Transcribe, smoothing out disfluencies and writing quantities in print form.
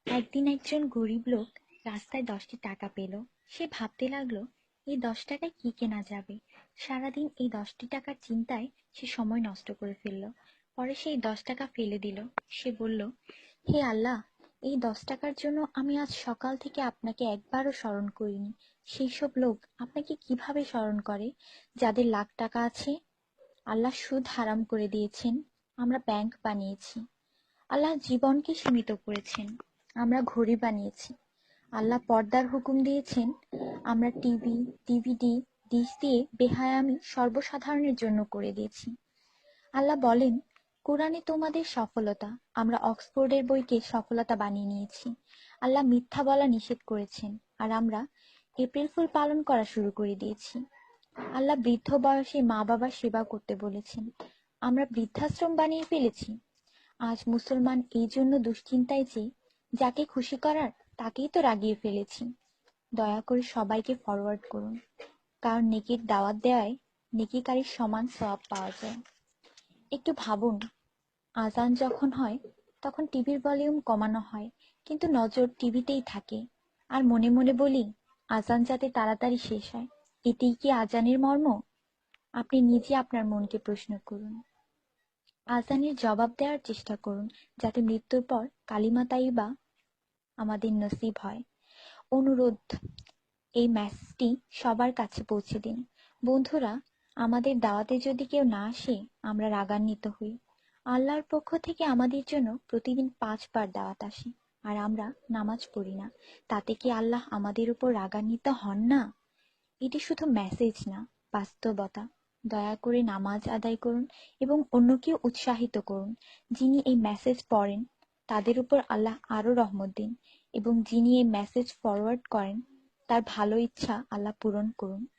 একদিন একজন গরিব লোক রাস্তায় 10টি টাকা পেল। সে ভাবতে লাগলো, এই 10 টাকায় কি কেনা যাবে। সারাদিন এই 10টি টাকার চিন্তায় সে সময় নষ্ট করে ফেললো। পরে সেই 10 টাকা ফেলে দিল। সে বলল, হে আল্লাহ, এই 10 টাকার জন্য আমি আজ সকাল থেকে আপনাকে একবারও স্মরণ করিনি। সেই সব লোক আপনাকে কিভাবে স্মরণ করে যাদের লাখ টাকা আছে? আল্লাহ সুদ হারাম করে দিয়েছেন, আমরা ব্যাংক বানিয়েছি। আল্লাহ জীবনকে সীমিত করেছেন, আমরা ঘড়ি বানিয়েছি। আল্লাহ পর্দার হুকুম দিয়েছেন, আমরা টিভি, ডিভিডি, ডিশ দিয়ে বেহায়ামি সর্বসাধারণের জন্য করে দিয়েছি। আল্লাহ বলেন, কোরআনে তোমাদের সফলতা, আমরা অক্সফোর্ডের বইকে সফলতা বানিয়ে নিয়েছি। আল্লাহ মিথ্যা বলা নিষেধ করেছেন, আর আমরা এপ্রিল ফুল পালন করা শুরু করে দিয়েছি। আল্লাহ বৃদ্ধ বয়সে মা বাবার সেবা করতে বলেছেন, আমরা বৃদ্ধাশ্রম বানিয়ে ফেলেছি। আজ মুসলমান এই জন্য দুশ্চিন্তায় যে যাকে খুশি করার তাকেই তো রাগিয়ে ফেলেছি। দয়া করে সবাইকে ফরওয়ার্ড করুন, কারণ নেকির দাওয়াত দেওয়ায় নেকিকারীর সমান সওয়াব পাওয়া যায়। একটু ভাবুন, আজান যখন হয় তখন টিভির ভলিউম কমানো হয়, কিন্তু নজর টিভিতেই থাকে। আর মনে মনে বলি, আজান যাতে তাড়াতাড়ি শেষ হয়। এটাই কি আজানের মর্ম? আপনি নিজে আপনার মনকে প্রশ্ন করুন। আজানের জবাব দেওয়ার চেষ্টা করুন, যাতে মৃত্যুর পর কালিমা তাইয়্যিবা আমাদের নসিব হয়। অনুরোধ, এই মেসেজটি সবার কাছে পৌঁছে দিন। বন্ধুরা, আমাদের দাওয়াতে যদি কেউ না আসে, আমরা রাগান্বিত হই। আল্লাহর পক্ষ থেকে আমাদের জন্য প্রতিদিন 5 বার দাওয়াত আসে, আর আমরা নামাজ পড়ি না। তাতে কি আল্লাহ আমাদের উপর রাগান্বিত হন না? এটি শুধু মেসেজ না, বাস্তবতা। দয়া করে নামাজ আদায় করুন এবং অন্যকেও উৎসাহিত করুন। যিনি এই মেসেজ পড়েন তাদের উপর আল্লাহ আরো রহমত দিন, এবং যিনি এই মেসেজ ফরওয়ার্ড করেন তার ভালো ইচ্ছা আল্লাহ পূরণ করুন।